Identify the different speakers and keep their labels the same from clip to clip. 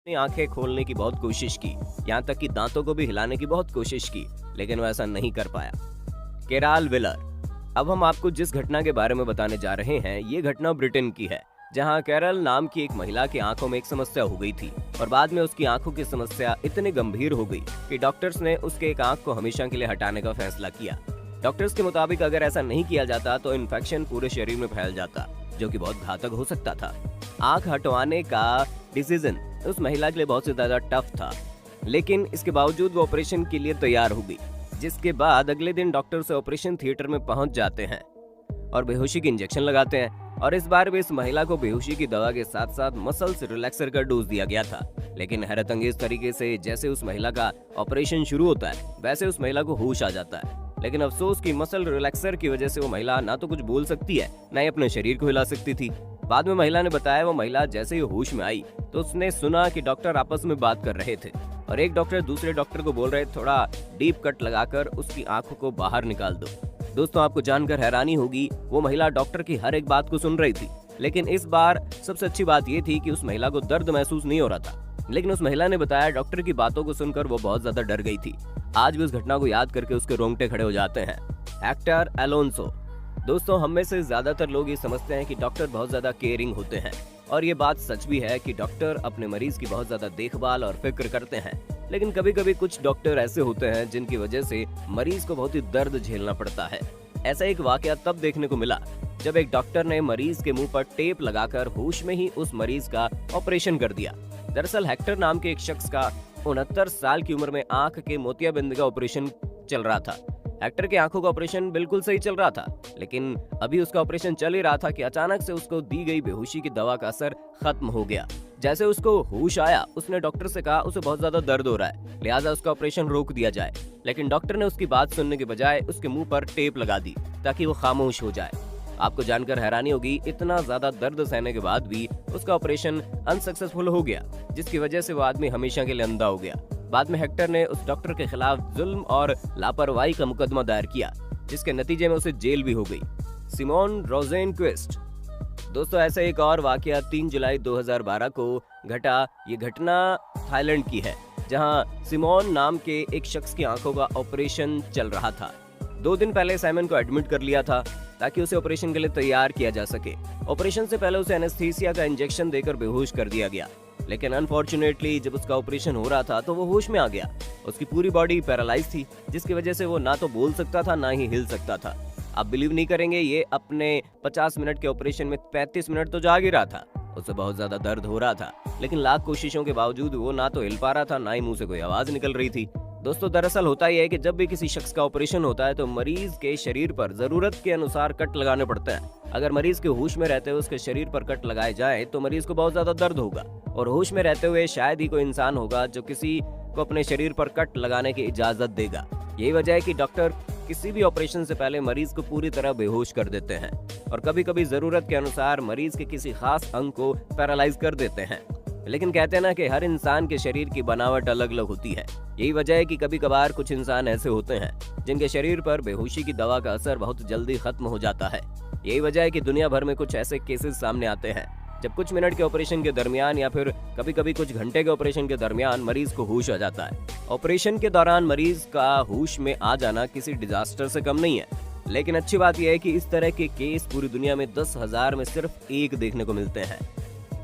Speaker 1: अपनी आंखें खोलने की बहुत कोशिश की, यहाँ तक कि दांतों को भी हिलाने की बहुत कोशिश की, लेकिन वो ऐसा नहीं कर पाया। केराल विलर। अब हम आपको जिस घटना के बारे में बताने जा रहे हैं, ये घटना ब्रिटेन की है, जहां कैरल नाम की एक महिला की आंखों में एक समस्या हो गई थी और बाद में उसकी आंखों की समस्या इतनी गंभीर हो गई कि डॉक्टर्स ने उसके एक आंख को हमेशा के लिए हटाने का फैसला किया। डॉक्टर्स के मुताबिक अगर ऐसा नहीं किया जाता तो इन्फेक्शन पूरे शरीर में फैल जाता, जो कि बहुत घातक हो सकता था। आंख हटवाने का डिसीजन उस महिला के लिए बहुत ज्यादा टफ था, लेकिन इसके बावजूद वो ऑपरेशन के लिए तैयार हो गई, जिसके बाद अगले दिन डॉक्टर से ऑपरेशन थिएटर में पहुंच जाते हैं और बेहोशी की इंजेक्शन लगाते हैं। और इस बार भी इस महिला को बेहोशी की दवा के साथ साथ मसल्स रिलैक्सर का डोज दिया गया था। लेकिन हैरतअंगेज तरीके से जैसे उस महिला का ऑपरेशन शुरू होता है, वैसे उस महिला को होश आ जाता है। लेकिन अफसोस कि मसल रिलैक्सर की वजह से वो महिला ना तो कुछ बोल सकती है, ना ही अपने शरीर को हिला सकती थी। बाद में महिला ने बताया, वो महिला जैसे ही होश में आई तो उसने सुना कि डॉक्टर आपस में बात कर रहे थे और एक डॉक्टर दूसरे डॉक्टर को बोल रहे, थोड़ा डीप कट लगाकर उसकी आंखों को बाहर निकाल दो। दोस्तों, आपको जानकर हैरानी होगी, वो महिला डॉक्टर की हर एक बात को सुन रही थी, लेकिन इस बार सबसे अच्छी बात ये थी कि उस महिला को दर्द महसूस नहीं हो रहा था। लेकिन उस महिला ने बताया, डॉक्टर की बातों को सुनकर वो बहुत ज्यादा डर गई थी। आज भी उस घटना को याद करके उसके रोंगटे खड़े हो जाते हैं। Hector Alonso. दोस्तों, हम में से ज्यादातर लोग ये समझते हैं कि डॉक्टर बहुत ज्यादा केयरिंग होते हैं, और ये बात सच भी है कि डॉक्टर अपने मरीज की बहुत ज्यादा देखभाल और फिक्र करते हैं। लेकिन कभी कभी कुछ डॉक्टर ऐसे होते हैं जिनकी वजह से मरीज को बहुत ही दर्द झेलना पड़ता है। ऐसा एक वाकया तब देखने को मिला जब एक डॉक्टर ने मरीज के मुंह पर टेप लगाकर होश में ही उस मरीज का ऑपरेशन कर दिया। दरअसल हेक्टर नाम के एक शख्स का 69 साल की उम्र में आंख के मोतियाबिंद का ऑपरेशन चल रहा था। हेक्टर की आंखों का ऑपरेशन बिल्कुल सही चल रहा था, लेकिन अभी उसका ऑपरेशन चल ही रहा था कि अचानक से उसको दी गई बेहोशी की दवा का असर खत्म हो गया। जैसे उसको होश आया, उसने डॉक्टर से कहा उसे बहुत ज्यादा दर्द हो रहा है, लिहाजा उसका ऑपरेशन रोक दिया जाए। लेकिन डॉक्टर ने उसकी बात सुनने के बजाय उसके मुंह पर टेप लगा दी ताकि वो खामोश हो जाए। आपको जानकर हैरानी होगी, इतना ज्यादा दर्द सहने के बाद भी उसका ऑपरेशन अनसक्सेसफुल हो गया, जिसकी वजह से वो आदमी हमेशा के लिए अंधा हो गया। बाद में हेक्टर ने उस डॉक्टर के खिलाफ जुल्म और लापरवाही का मुकदमा दायर किया, जिसके नतीजे में उसे जेल भी हो गई। सिमोन रोजेनक्विस्ट। दोस्तों, ऐसा एक और वाकया 3 जुलाई 2012 को घटा। ये घटना थाईलैंड की है, जहां सिमोन नाम के एक शख्स की आंखों का ऑपरेशन चल रहा था। 2 दिन पहले साइमन को एडमिट कर लिया था ताकि उसे ऑपरेशन के लिए तैयार किया जा सके। ऑपरेशन से पहले उसे एनेस्थीसिया का इंजेक्शन देकर बेहोश कर दिया गया, लेकिन अनफॉर्चुनेटली जब उसका ऑपरेशन हो रहा था तो वो होश में आ गया। उसकी पूरी बॉडी पैरालाइज थी, जिसकी वजह से वो ना तो बोल सकता था ना ही हिल सकता था। आप बिलीव नहीं करेंगे, ये अपने 50 मिनट के ऑपरेशन में 35 मिनट तो जाग ही रहा था। उसे बहुत ज्यादा दर्द हो रहा था, लेकिन लाख कोशिशों के बावजूद वो ना तो हिल पा रहा था, ना ही मुंह से कोई आवाज निकल रही थी। दोस्तों, दरअसल होता यह है कि जब भी किसी शख्स का ऑपरेशन होता है तो मरीज के शरीर पर जरूरत के अनुसार कट लगाने पड़ते हैं। अगर मरीज के होश में रहते हुए उसके शरीर पर कट लगाए जाए तो मरीज को बहुत ज्यादा दर्द होगा, और होश में रहते हुए शायद ही कोई इंसान होगा जो किसी को अपने शरीर पर कट लगाने की इजाजत देगा। यही वजह है कि डॉक्टर किसी भी ऑपरेशन से पहले मरीज को पूरी तरह बेहोश कर देते हैं, और कभी कभी जरूरत के अनुसार मरीज के किसी खास अंग को पैरालाइज कर देते हैं। लेकिन कहते हैं ना कि हर इंसान के शरीर की बनावट अलग अलग होती है। यही वजह है कि कभी कभार कुछ इंसान ऐसे होते हैं जिनके शरीर पर बेहोशी की दवा का असर बहुत जल्दी खत्म हो जाता है। यही वजह है कि दुनिया भर में कुछ ऐसे केसेस सामने आते हैं जब कुछ मिनट के ऑपरेशन के दरमियान या फिर कभी कभी कुछ घंटे के ऑपरेशन के दरमियान मरीज को होश आ जाता है। ऑपरेशन के दौरान मरीज का होश में आ जाना किसी डिजास्टर से कम नहीं है, लेकिन अच्छी बात यह है कि इस तरह के केस पूरी दुनिया में 10,000 में सिर्फ एक देखने को मिलते हैं।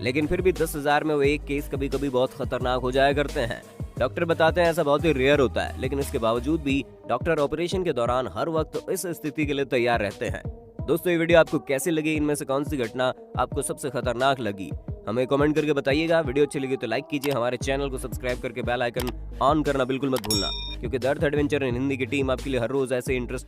Speaker 1: लेकिन फिर भी 10,000 में वो एक केस कभी कभी बहुत खतरनाक हो जाया करते हैं। डॉक्टर बताते हैं ऐसा बहुत ही रेयर होता है, लेकिन इसके बावजूद भी डॉक्टर ऑपरेशन के दौरान हर वक्त इस स्थिति के लिए तैयार रहते हैं। दोस्तों, ये वीडियो आपको कैसी लगी? इनमें से कौन सी घटना आपको सबसे खतरनाक लगी? हमें कमेंट करके बताइएगा। वीडियो अच्छी लगी तो लाइक कीजिए, हमारे चैनल को सब्सक्राइब करके बेल आइकन ऑन करना बिल्कुल मत भूलना, क्योंकि दर्द एडवेंचर इन हिंदी की टीम आपके लिए हर रोज ऐसे इंटरेस्ट